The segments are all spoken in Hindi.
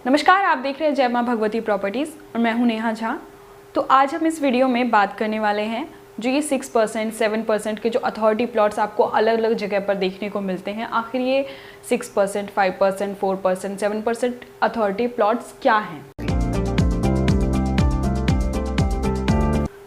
नमस्कार, आप देख रहे हैं जय मां भगवती प्रॉपर्टीज़ और मैं हूं नेहा झा। तो आज हम इस वीडियो में बात करने वाले हैं जो ये 6%, 7% के जो अथॉरिटी प्लॉट्स आपको अलग अलग जगह पर देखने को मिलते हैं, आखिर ये 6%, 5%, 4%, 7% अथॉरिटी प्लॉट्स क्या हैं।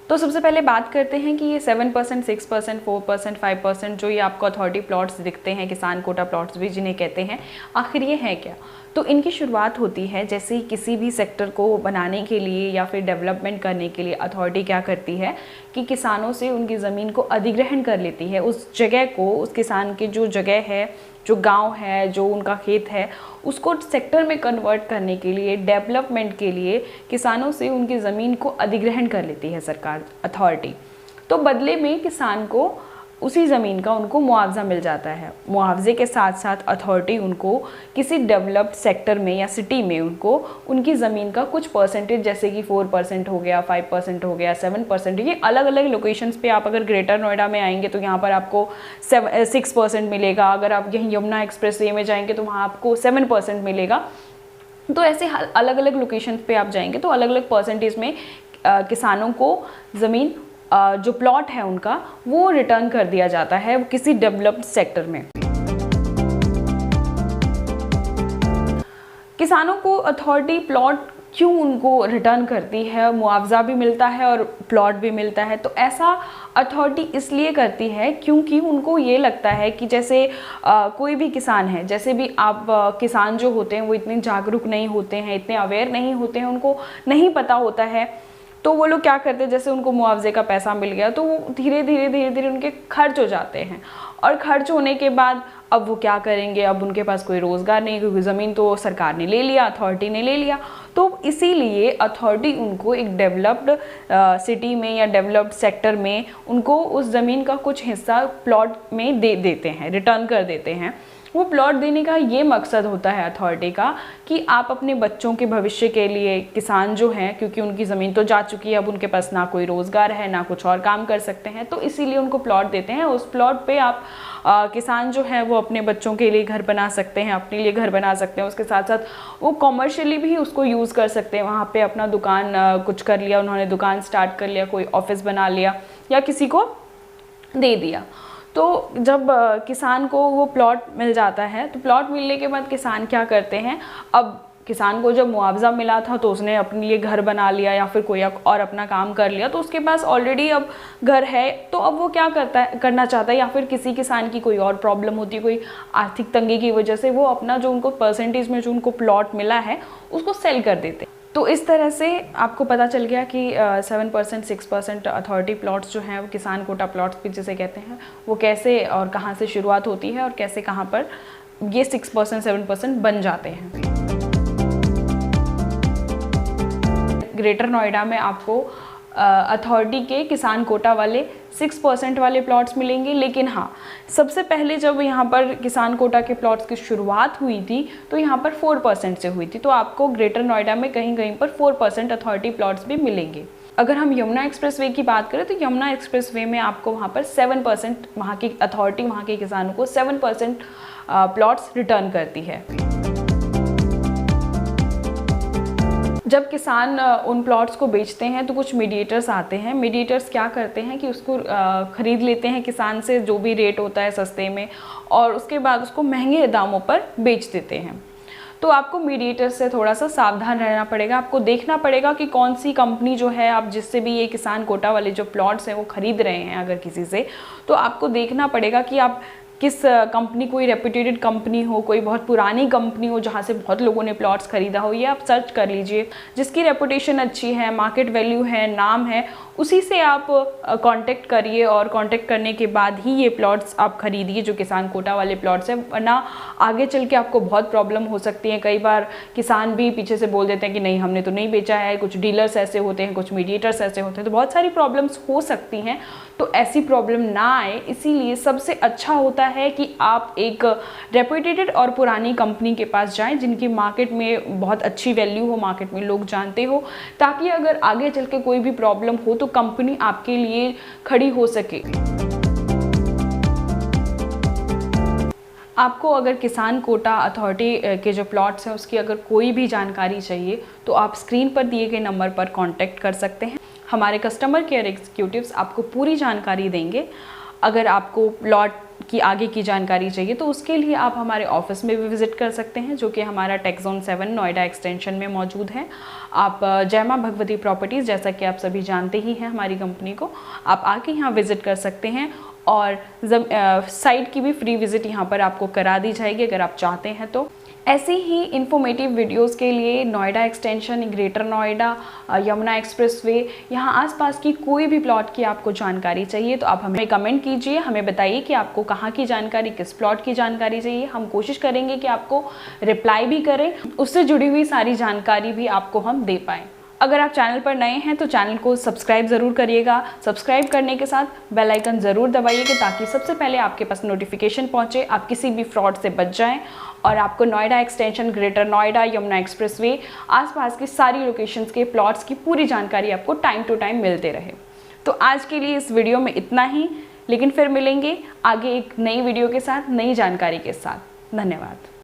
तो सबसे पहले बात करते हैं कि ये 7%, 6%, 4%, 5% जो ये आपको अथॉरिटी प्लॉट्स दिखते हैं, किसान कोटा प्लॉट्स भी जिन्हें कहते हैं, आखिर ये है क्या। तो इनकी शुरुआत होती है जैसे किसी भी सेक्टर को बनाने के लिए या फिर डेवलपमेंट करने के लिए अथॉरिटी क्या करती है कि किसानों से उनकी ज़मीन को अधिग्रहण कर लेती है। उस जगह को, उस किसान की जो जगह है, जो गांव है, जो उनका खेत है, उसको सेक्टर में कन्वर्ट करने के लिए, डेवलपमेंट के लिए किसानों से उनकी ज़मीन को अधिग्रहण कर लेती है सरकार, अथॉरिटी। तो बदले में किसान को उसी ज़मीन का उनको मुआवजा मिल जाता है। मुआवजे के साथ साथ अथॉरिटी उनको किसी डेवलप्ड सेक्टर में या सिटी में उनको उनकी ज़मीन का कुछ परसेंटेज, जैसे कि 4% हो गया, 5% हो गया, 7%, ये अलग अलग लोकेशंस पे आप अगर ग्रेटर नोएडा में आएंगे तो यहाँ पर आपको 6% मिलेगा। अगर आप यहीं यमुना एक्सप्रेस वे में जाएंगे तो वहाँ आपको 7% मिलेगा। तो ऐसे अलग अलग लोकेशन पे आप जाएंगे तो अलग अलग परसेंटेज में किसानों को ज़मीन, जो प्लॉट है उनका, वो रिटर्न कर दिया जाता है किसी डेवलप्ड सेक्टर में। किसानों को अथॉरिटी प्लॉट क्यों उनको रिटर्न करती है, मुआवजा भी मिलता है और प्लॉट भी मिलता है। तो ऐसा अथॉरिटी इसलिए करती है क्योंकि उनको ये लगता है कि जैसे कोई भी किसान है, जैसे भी आप किसान जो होते हैं वो इतने जागरूक नहीं होते हैं, इतने अवेयर नहीं होते हैं, उनको नहीं पता होता है। तो वो लोग क्या करते हैं, जैसे उनको मुआवजे का पैसा मिल गया तो वो धीरे धीरे उनके खर्च हो जाते हैं, और खर्च होने के बाद अब वो क्या करेंगे, अब उनके पास कोई रोज़गार नहीं, क्योंकि ज़मीन तो सरकार ने ले लिया, अथॉरिटी ने ले लिया। तो इसीलिए अथॉरिटी उनको एक डेवलप्ड सिटी में या डेवलप्ड सेक्टर में उनको उस ज़मीन का कुछ हिस्सा प्लॉट में दे देते हैं, रिटर्न कर देते हैं। वो प्लॉट देने का ये मकसद होता है अथॉरिटी का कि आप अपने बच्चों के भविष्य के लिए, किसान जो हैं, क्योंकि उनकी ज़मीन तो जा चुकी है, अब उनके पास ना कोई रोज़गार है, ना कुछ और काम कर सकते हैं, तो इसीलिए उनको प्लॉट देते हैं। उस प्लॉट पे आप किसान जो है वो अपने बच्चों के लिए घर बना सकते हैं, अपने लिए घर बना सकते हैं, उसके साथ साथ वो कॉमर्शियली भी उसको यूज़ कर सकते हैं। वहाँ पे अपना दुकान कुछ कर लिया, उन्होंने दुकान स्टार्ट कर लिया, कोई ऑफिस बना लिया या किसी को दे दिया। तो जब किसान को वो प्लॉट मिल जाता है तो प्लॉट मिलने के बाद किसान क्या करते हैं, अब किसान को जब मुआवजा मिला था तो उसने अपने लिए घर बना लिया या फिर कोई और अपना काम कर लिया, तो उसके पास ऑलरेडी अब घर है। तो अब वो क्या करना चाहता है, या फिर किसी किसान की कोई और प्रॉब्लम होती है, कोई आर्थिक तंगी की वजह से वो अपना जो उनको परसेंटेज में जो उनको प्लॉट मिला है उसको सेल कर देते हैं। तो इस तरह से आपको पता चल गया कि 7%, 6% अथॉरिटी प्लॉट्स जो हैं वो किसान कोटा प्लॉट्स भी जिसे कहते हैं, वो कैसे और कहाँ से शुरुआत होती है और कैसे कहाँ पर ये 6%, 7% बन जाते हैं। ग्रेटर नोएडा में आपको अथॉरिटी के किसान कोटा वाले 6% वाले प्लॉट्स मिलेंगे। लेकिन हाँ, सबसे पहले जब यहाँ पर किसान कोटा के प्लॉट्स की शुरुआत हुई थी तो यहाँ पर 4% से हुई थी। तो आपको ग्रेटर नोएडा में कहीं कहीं पर 4% अथॉरिटी प्लॉट्स भी मिलेंगे। अगर हम यमुना एक्सप्रेस वे की बात करें तो यमुना एक्सप्रेस वे में आपको वहाँ पर 7%, वहाँ की अथॉरिटी वहाँ के किसानों को 7% प्लॉट्स रिटर्न करती है। जब किसान उन प्लॉट्स को बेचते हैं तो कुछ मीडिएटर्स आते हैं। मीडिएटर्स क्या करते हैं कि उसको ख़रीद लेते हैं किसान से, जो भी रेट होता है सस्ते में, और उसके बाद उसको महंगे दामों पर बेच देते हैं। तो आपको मीडिएटर से थोड़ा सा सावधान रहना पड़ेगा। आपको देखना पड़ेगा कि कौन सी कंपनी जो है, आप जिससे भी ये किसान कोटा वाले जो प्लॉट्स हैं वो ख़रीद रहे हैं अगर किसी से, तो आपको देखना पड़ेगा कि आप किस कंपनी, कोई रेप्यूटेड कंपनी हो, कोई बहुत पुरानी कंपनी हो जहाँ से बहुत लोगों ने प्लॉट्स खरीदा हो, ये आप सर्च कर लीजिए। जिसकी रेपुटेशन अच्छी है, मार्केट वैल्यू है, नाम है, उसी से आप कांटेक्ट करिए, और कांटेक्ट करने के बाद ही ये प्लॉट्स आप खरीदिए जो किसान कोटा वाले प्लॉट्स हैं, वरना आगे चल के आपको बहुत प्रॉब्लम हो सकती है। कई बार किसान भी पीछे से बोल देते हैं कि नहीं, हमने तो नहीं बेचा है, कुछ डीलर्स ऐसे होते हैं, कुछ मीडिएटर्स ऐसे होते हैं, तो बहुत सारी प्रॉब्लम्स हो सकती हैं। तो ऐसी प्रॉब्लम ना आए, इसीलिए सबसे अच्छा होता है कि आप एक रेप्यूटेड और पुरानी कंपनी के पास जाएं जिनकी मार्केट में बहुत अच्छी वैल्यू हो, मार्केट में लोग जानते हो, ताकि अगर आगे चल के कोई भी प्रॉब्लम हो तो कंपनी आपके लिए खड़ी हो सके। आपको अगर किसान कोटा अथॉरिटी के जो प्लॉट्स हैं उसकी अगर कोई भी जानकारी चाहिए तो आप स्क्रीन पर दिए गए नंबर पर कांटेक्ट कर सकते हैं। हमारे कस्टमर केयर एग्जीक्यूटिव्स आपको पूरी जानकारी देंगे। अगर आपको प्लॉट की आगे की जानकारी चाहिए तो उसके लिए आप हमारे ऑफिस में भी विज़िट कर सकते हैं, जो कि हमारा टेक जोन 7 नोएडा एक्सटेंशन में मौजूद है। आप जय मां भगवती प्रॉपर्टीज़, जैसा कि आप सभी जानते ही हैं हमारी कंपनी को, आप आके यहाँ विज़िट कर सकते हैं और साइट की भी फ्री विज़िट यहाँ पर आपको करा दी जाएगी अगर आप चाहते हैं तो। ऐसे ही इन्फॉर्मेटिव वीडियोस के लिए Noida extension, greater Noida, Yamuna expressway, यहाँ आसपास की कोई भी प्लॉट की आपको जानकारी चाहिए तो आप हमें कमेंट कीजिए, हमें बताइए कि आपको कहाँ की जानकारी, किस प्लॉट की जानकारी चाहिए। हम कोशिश करेंगे कि आपको रिप्लाई भी करें, उससे जुड़ी हुई सारी जानकारी भी आपको हम दे पाएँ। अगर आप चैनल पर नए हैं तो चैनल को सब्सक्राइब ज़रूर करिएगा। सब्सक्राइब करने के साथ बेल आइकन ज़रूर दबाइएगा ताकि सबसे पहले आपके पास नोटिफिकेशन पहुंचे, आप किसी भी फ्रॉड से बच जाएं और आपको Noida extension, greater Noida, Yamuna expressway, आसपास की सारी लोकेशंस के प्लॉट्स की पूरी जानकारी आपको टाइम टू टाइम मिलते रहे। तो आज के लिए इस वीडियो में इतना ही, लेकिन फिर मिलेंगे आगे एक नई वीडियो के साथ, नई जानकारी के साथ। धन्यवाद।